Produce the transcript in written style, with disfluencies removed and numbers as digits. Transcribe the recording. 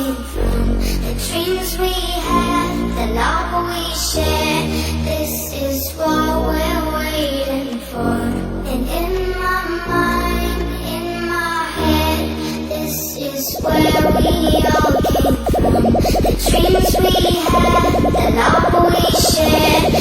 came from. The dreams we had, the love we shared. This is what we're waiting for. And in my mind, in my head, this is where we all came from. The dreams we had, the love we shared.